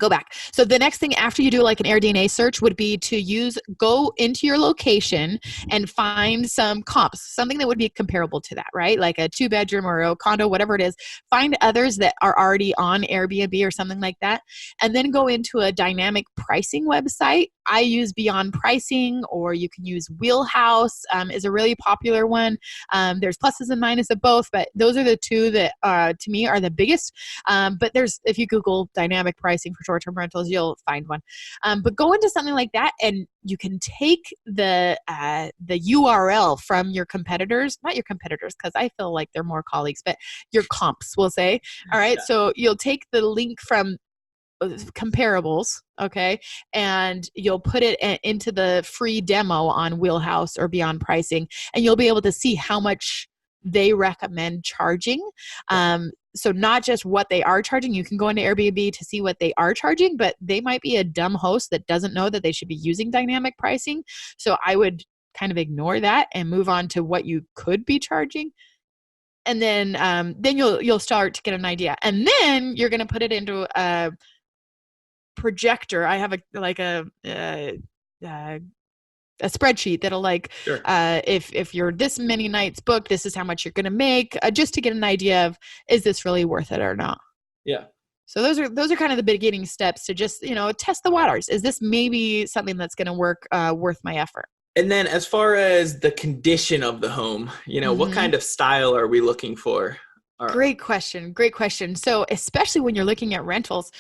go back. So the next thing after you do like an AirDNA search would be to go into your location and find some comps, something that would be comparable to that, right? Like a 2-bedroom or a condo, whatever it is. Find others that are already on Airbnb or something like that. And then go into a dynamic pricing website. I use Beyond Pricing, or you can use Wheelhouse, is a really popular one. There's pluses and minuses of both, but those are the two that to me are the biggest. But if you Google dynamic pricing for short-term rentals, you'll find one. But go into something like that, and you can take the URL from your competitors, not your competitors, because I feel like they're more colleagues, but your comps, we'll say. All right. Yeah. So you'll take the link from comparables, okay, and you'll put it into the free demo on Wheelhouse or Beyond Pricing, and you'll be able to see how much they recommend charging. So not just what they are charging. You can go into Airbnb to see what they are charging, but they might be a dumb host that doesn't know that they should be using dynamic pricing. So I would kind of ignore that and move on to what you could be charging. And then you'll start to get an idea. And then you're going to put it into a projector. I have a spreadsheet that'll if you're this many nights booked, this is how much you're going to make, just to get an idea of, is this really worth it or not? Yeah. So those are kind of the beginning steps to just, test the waters. Is this maybe something that's going to work, worth my effort? And then as far as the condition of the home, what kind of style are we looking for? Great question. So especially when you're looking at rentals,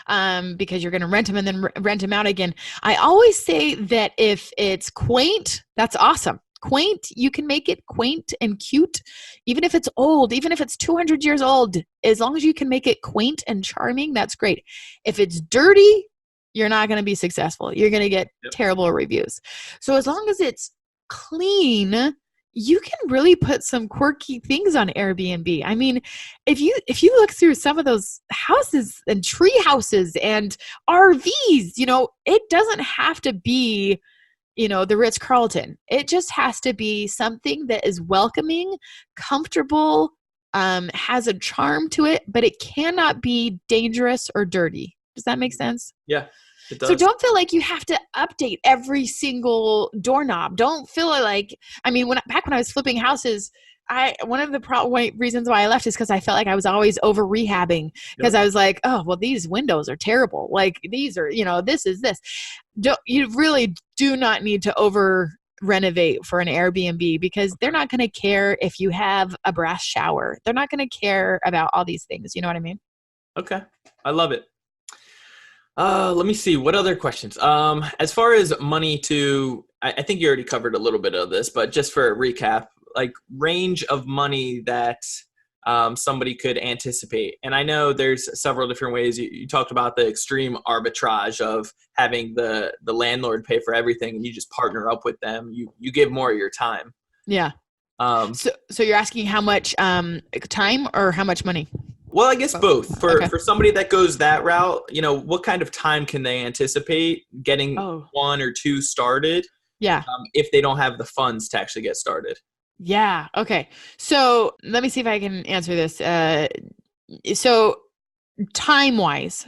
because you're going to rent them and then rent them out again, I always say that if it's quaint, that's awesome. Quaint, you can make it quaint and cute, even if it's old, even if it's 200 years old, as long as you can make it quaint and charming, that's great. If it's dirty, you're not going to be successful. You're going to get terrible reviews. So as long as it's clean, you can really put some quirky things on Airbnb. I mean, if you look through some of those houses and tree houses and RVs, it doesn't have to be, the Ritz-Carlton. It just has to be something that is welcoming, comfortable, has a charm to it, but it cannot be dangerous or dirty. Does that make sense? Yeah. So don't feel like you have to update every single doorknob. Don't feel like, back when I was flipping houses, one of the reasons why I left is because I felt like I was always over rehabbing, because I was like, oh, well, these windows are terrible. Like these are, this is this. You really do not need to over renovate for an Airbnb, because they're not going to care if you have a brass shower. They're not going to care about all these things. You know what I mean? Okay. I love it. Let me see. What other questions? As far as money I think you already covered a little bit of this, but just for a recap, like range of money that somebody could anticipate. And I know there's several different ways. You talked about the extreme arbitrage of having the landlord pay for everything and you just partner up with them. You give more of your time. Yeah. So you're asking how much time or how much money? Well, I guess both. For somebody that goes that route, what kind of time can they anticipate getting one or two started? Yeah. If they don't have the funds to actually get started. Yeah. Okay. So let me see if I can answer this. So time-wise,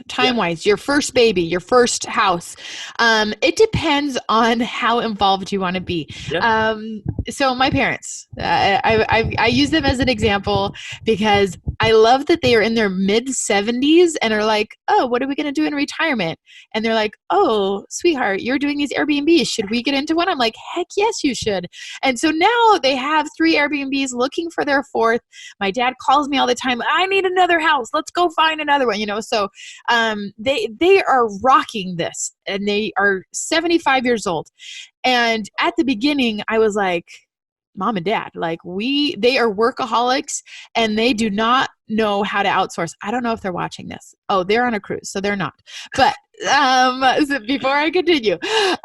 your first baby, your first house, it depends on how involved you want to be. Yeah. So my parents, I use them as an example because I love that they are in their mid 70s and are like, oh, what are we going to do in retirement? And they're like, oh, sweetheart, you're doing these Airbnbs. Should we get into one? I'm like, heck yes, you should. And so now they have 3 Airbnbs looking for their 4th. My dad calls me all the time. I need another house. Let's go find another one. So they are rocking this, and they are 75 years old. And at the beginning, I was like, Mom and Dad, like they are workaholics and they do not know how to outsource. I don't know if they're watching this. Oh, they're on a cruise, so they're not. But so before I continue, anyway,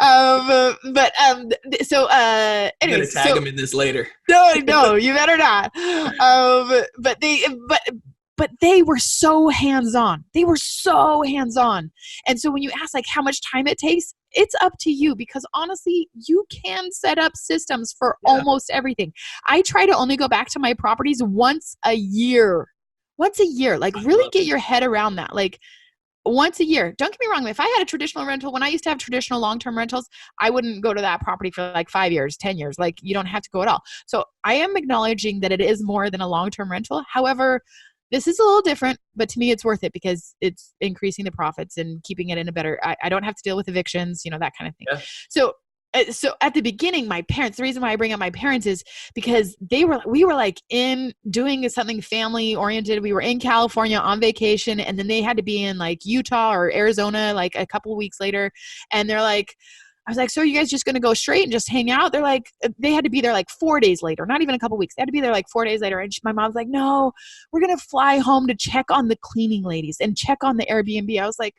I'm gonna tag them in this later. No, you better not. But they were so hands-on. And so when you ask like how much time it takes, it's up to you, because honestly, you can set up systems for almost everything. I try to only go back to my properties once a year. Like really get your head around that. Like once a year. Don't get me wrong. If I had a traditional rental, when I used to have traditional long-term rentals, I wouldn't go to that property for like 5 years, 10 years. Like you don't have to go at all. So I am acknowledging that it is more than a long-term rental. However, this is a little different, but to me, it's worth it because it's increasing the profits and keeping it in a better, I don't have to deal with evictions, that kind of thing. Yeah. So at the beginning, my parents, the reason why I bring up my parents is because we were like in doing something family oriented. We were in California on vacation, and then they had to be in like Utah or Arizona, like a couple of weeks later. And they're like, I was like, so are you guys just going to go straight and just hang out? They're like, they had to be there like 4 days later, not even a couple weeks. They had to be there like 4 days later. And my mom's like, no, we're going to fly home to check on the cleaning ladies and check on the Airbnb. I was like,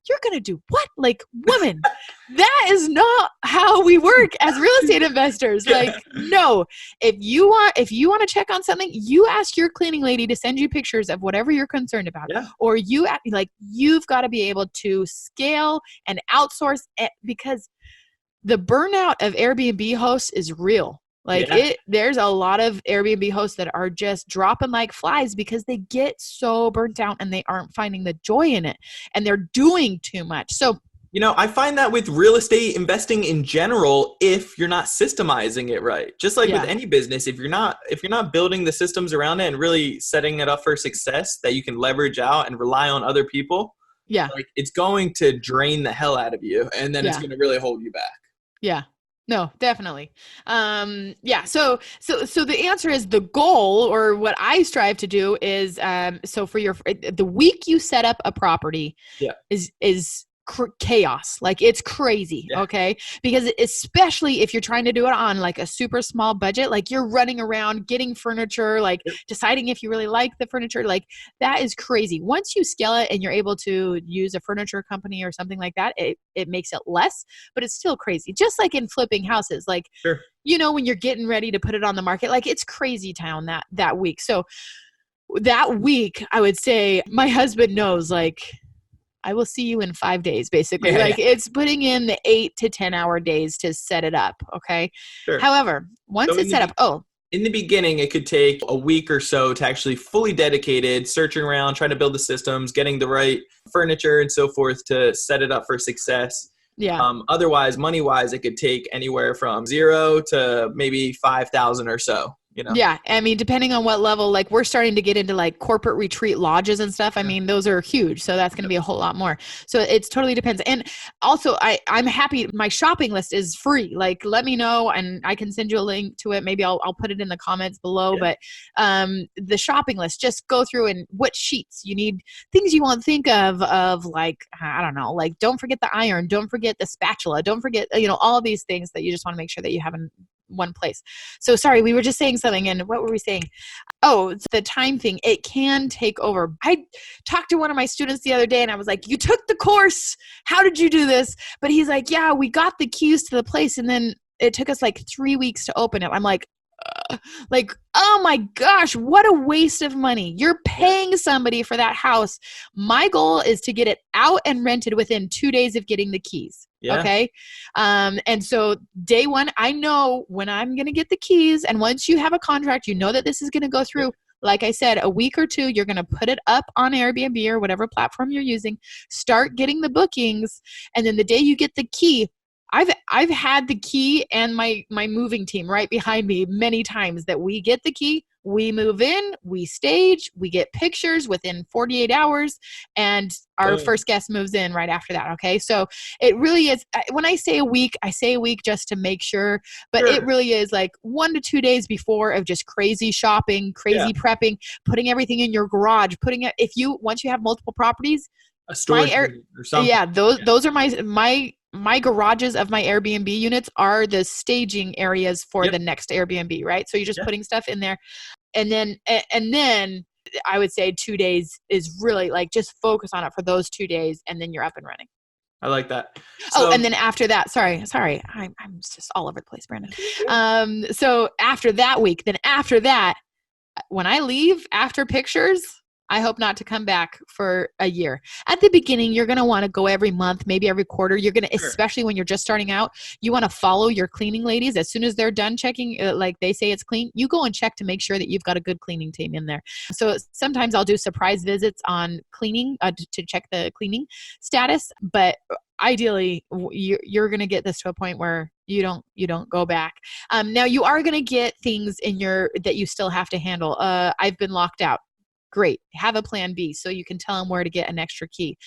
you're going to do what? Like, woman, that is not how we work as real estate investors. Like, no, if you want to check on something, you ask your cleaning lady to send you pictures of whatever you're concerned about. Yeah. Or you've got to be able to scale and outsource it, because the burnout of Airbnb hosts is real. There's a lot of Airbnb hosts that are just dropping like flies because they get so burnt out and they aren't finding the joy in it, and they're doing too much. So, I find that with real estate investing in general, if you're not systemizing it right, just like with any business, if you're not building the systems around it and really setting it up for success that you can leverage out and rely on other people, it's going to drain the hell out of you, and then it's going to really hold you back. Yeah. No, definitely. So the answer is the goal, or what I strive to do is, so for the week you set up a property is chaos. Like it's crazy. Okay. Because especially if you're trying to do it on like a super small budget, like you're running around getting furniture, like deciding if you really like the furniture, like that is crazy. Once you scale it and you're able to use a furniture company or something like that, it makes it less, but it's still crazy. Just like in flipping houses, like, when you're getting ready to put it on the market, like it's crazy town that week. So that week, I would say my husband knows, like, I will see you in 5 days, basically. It's putting in the 8 to 10 hour days to set it up. Okay. Sure. However, once it's set up, in the beginning, it could take a week or so to actually fully dedicated, searching around, trying to build the systems, getting the right furniture and so forth to set it up for success. Yeah. Otherwise, money-wise, it could take anywhere from 0 to maybe 5,000 or so. Yeah. I mean, depending on what level, like we're starting to get into like corporate retreat lodges and stuff. I mean, those are huge. So that's going to be a whole lot more. So it totally depends. And also I'm happy. My shopping list is free. Like, let me know and I can send you a link to it. Maybe I'll put it in the comments below, but the shopping list, just go through and what sheets you need, things you want to think of like, I don't know, like don't forget the iron, don't forget the spatula, don't forget, all these things that you just want to make sure that you have in one place. So sorry, we were just saying something, and what were we saying? Oh, it's the time thing. It can take over. I talked to one of my students the other day and I was like, you took the course. How did you do this? But he's like, yeah, we got the keys to the place and then it took us like 3 weeks to open it. I'm like, oh my gosh, what a waste of money. You're paying somebody for that house. My goal is to get it out and rented within 2 days of getting the keys. Yeah. Okay. And so day one, I know when I'm going to get the keys. And once you have a contract, you know that this is going to go through. Like I said, a week or two, you're going to put it up on Airbnb or whatever platform you're using, start getting the bookings. And then the day you get the key, I've had the key and my moving team right behind me many times that we get the key, we move in, we stage, we get pictures within 48 hours, and our first guest moves in right after that. Okay. So it really is, when I say a week just to make sure, but it really is like 1 to 2 days before of just crazy shopping, crazy prepping, putting everything in your garage, once you have multiple properties, a storage unit or something. Yeah, those are my garages of my Airbnb units are the staging areas for the next Airbnb, right? So you're just putting stuff in there. And then I would say 2 days is really like just focus on it for those 2 days and then you're up and running. I like that. And then after that, sorry, I'm just all over the place, Brandon. So after that week, when I leave after pictures, I hope not to come back for a year. At the beginning, you're going to want to go every month, maybe every quarter. You're going to, especially when you're just starting out, you want to follow your cleaning ladies. As soon as they're done checking, like they say it's clean, you go and check to make sure that you've got a good cleaning team in there. So sometimes I'll do surprise visits on cleaning to check the cleaning status. But ideally, you're going to get this to a point where you don't go back. Now you are going to get things that you still have to handle. I've been locked out. Great. Have a plan B so you can tell them where to get an extra key.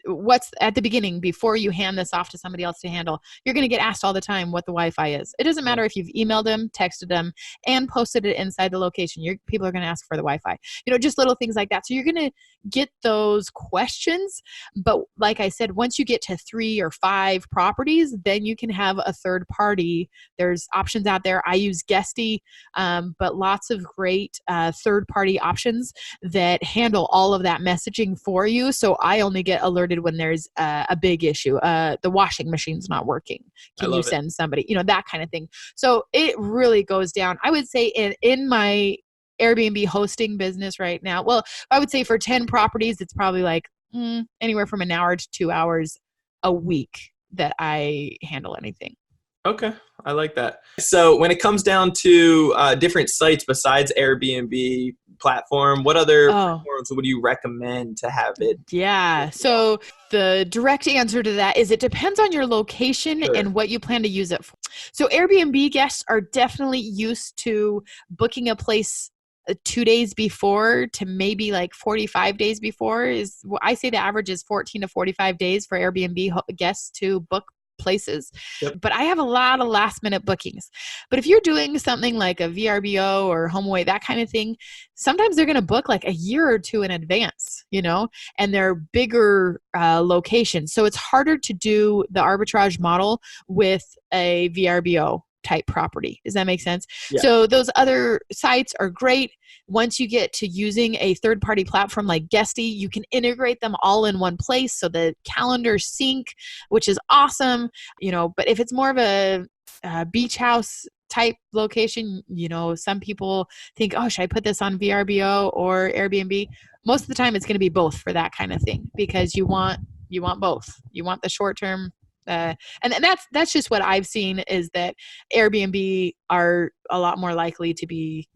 What's at the beginning before you hand this off to somebody else to handle, you're going to get asked all the time what the Wi-Fi is. It doesn't matter if you've emailed them, texted them, and posted it inside the location. People are going to ask for the Wi-Fi, just little things like that. So you're going to get those questions. But like I said, once you get to 3 or 5 properties, then you can have a third party. There's options out there. I use Guesty, but lots of great third party options that handle all of that messaging for you. So I only get alerted when there's a big issue. The washing machine's not working. Can you send somebody? That kind of thing. So it really goes down. I would say in my Airbnb hosting business right now, well, I would say for 10 properties, it's probably like anywhere from an hour to 2 hours a week that I handle anything. Okay. I like that. So when it comes down to different sites besides Airbnb platform, what other platforms would you recommend to have it? Yeah. So the direct answer to that is it depends on your location and what you plan to use it for. So Airbnb guests are definitely used to booking a place 2 days before to maybe like 45 days before. I say the average is 14 to 45 days for Airbnb guests to book places. But I have a lot of last minute bookings. But if you're doing something like a VRBO or HomeAway, that kind of thing, sometimes they're going to book like a year or two in advance, and they're bigger locations. So it's harder to do the arbitrage model with a VRBO type property. Does that make sense? Yeah. So those other sites are great. Once you get to using a third-party platform like Guesty, you can integrate them all in one place so the calendars sync, which is awesome. But if it's more of a beach house type location, some people think, oh, should I put this on VRBO or Airbnb? Most of the time, it's going to be both for that kind of thing because you want both. You want the short term. And that's just what I've seen is that Airbnb are a lot more likely to be.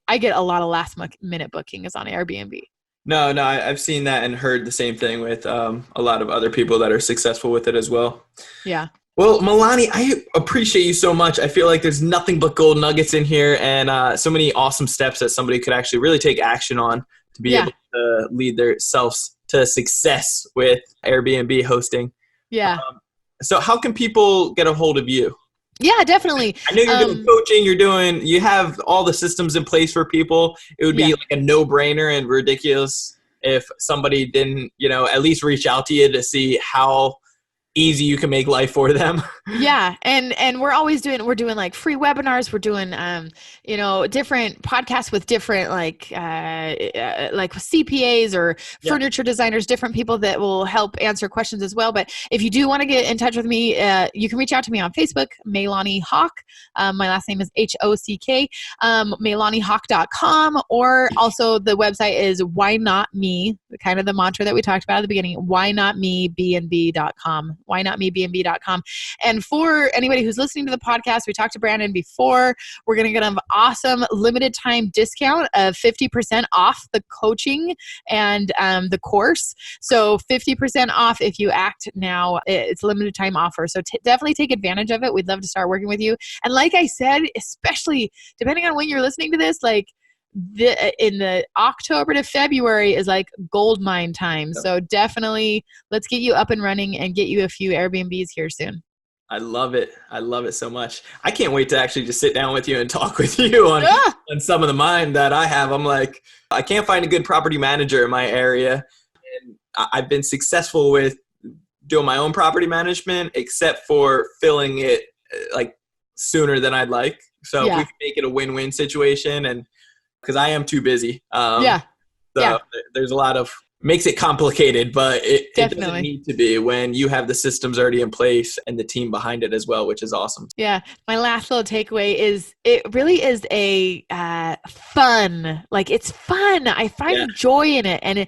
I get a lot of last minute bookings on Airbnb. No, I've seen that and heard the same thing with a lot of other people that are successful with it as well. Yeah. Well, MeiLani, I appreciate you so much. I feel like there's nothing but gold nuggets in here and so many awesome steps that somebody could actually really take action on to be able to lead themselves to success with Airbnb hosting. Yeah. So how can people get a hold of you? Yeah, definitely. I know you're doing coaching. You have all the systems in place for people. It would be like a no-brainer and ridiculous if somebody didn't, at least reach out to you to see how easy you can make life for them. Yeah. And we're doing like free webinars. We're doing, different podcasts with different like CPAs or furniture designers, different people that will help answer questions as well. But if you do want to get in touch with me, you can reach out to me on Facebook, MeiLani Hock. My last name is Hock, MeiLaniHock.com, or also the website is Why Not Me, kind of the mantra that we talked about at the beginning, WhyNotMeBnB.com. whynotmebnb.com. And for anybody who's listening to the podcast, we talked to Brandon before. We're going to get an awesome limited time discount of 50% off the coaching and the course. So 50% off if you act now. It's a limited time offer. So definitely take advantage of it. We'd love to start working with you. And like I said, especially depending on when you're listening to this, like in the October to February is like gold mine time. So definitely let's get you up and running and get you a few Airbnbs here soon. I love it. I love it so much. I can't wait to actually just sit down with you and talk with you on some of the mind that I have. I'm like, I can't find a good property manager in my area. And I've been successful with doing my own property management, except for filling it like sooner than I'd like. So if we can make it a win-win situation, and because I am too busy. There's a lot of, makes it complicated, but it doesn't need to be when you have the systems already in place and the team behind it as well, which is awesome. Yeah. My last little takeaway is it really is a fun, like it's fun. I find joy in it. And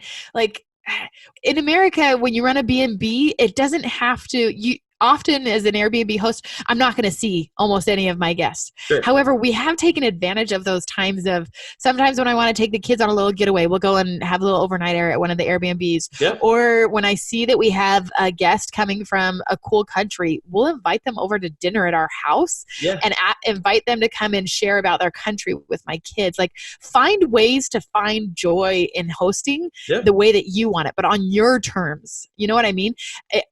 in America, when you run a B&B, it doesn't have to, often as an Airbnb host, I'm not going to see almost any of my guests. Sure. However, we have taken advantage of those times of sometimes when I want to take the kids on a little getaway, we'll go and have a little overnighter at one of the Airbnbs. Yep. Or when I see that we have a guest coming from a cool country, we'll invite them over to dinner at our house and invite them to come and share about their country with my kids. Like find ways to find joy in hosting the way that you want it, but on your terms. You know what I mean?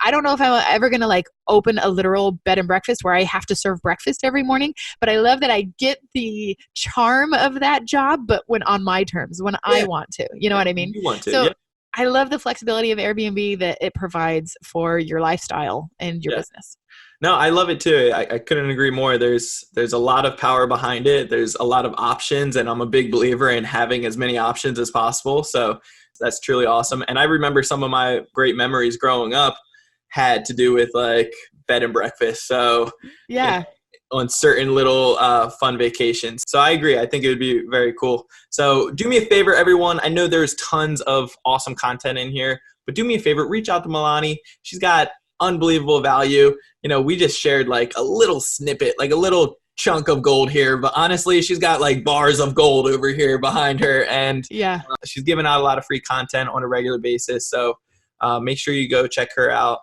I don't know if I'm ever going to like open a literal bed and breakfast where I have to serve breakfast every morning, but I love that I get the charm of that job, but when on my terms, when I want to, you know what I mean? You want to, so I love the flexibility of Airbnb that it provides for your lifestyle and your business. No, I love it too. I couldn't agree more. There's a lot of power behind it. There's a lot of options, and I'm a big believer in having as many options as possible. So that's truly awesome. And I remember some of my great memories growing up had to do with like bed and breakfast. So on certain little fun vacations. So I agree. I think it would be very cool. So do me a favor, everyone. I know there's tons of awesome content in here, but do me a favor, reach out to MeiLani. She's got unbelievable value. You know, we just shared like a little snippet, like a little chunk of gold here, but honestly, she's got like bars of gold over here behind her. And she's giving out a lot of free content on a regular basis. So make sure you go check her out.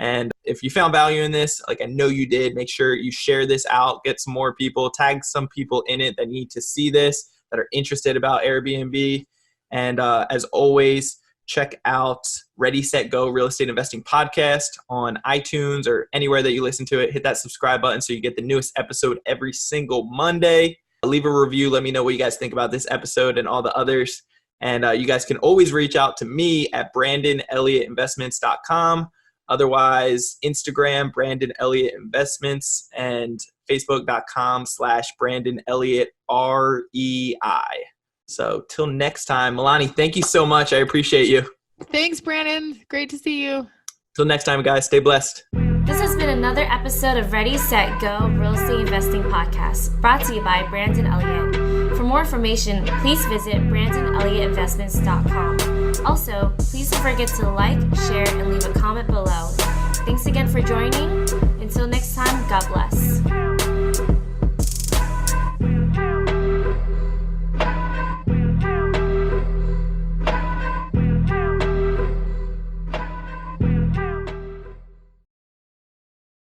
And if you found value in this, like I know you did, make sure you share this out, get some more people, tag some people in it that need to see this, that are interested about Airbnb. And as always, check out Ready, Set, Go Real Estate Investing Podcast on iTunes or anywhere that you listen to it. Hit that subscribe button so you get the newest episode every single Monday. Leave a review. Let me know what you guys think about this episode and all the others. And you guys can always reach out to me at BrandonElliottInvestments.com. Otherwise, Instagram, Brandon Elliott Investments, and Facebook.com/Brandon Elliott REI. So till next time, MeiLani, thank you so much. I appreciate you. Thanks, Brandon. Great to see you. Till next time, guys, stay blessed. This has been another episode of Ready, Set, Go Real Estate Investing Podcast, brought to you by Brandon Elliott. For more information, please visit BrandonElliottInvestments.com. Also, please don't forget to like, share, and leave a comment below. Thanks again for joining. Until next time, God bless.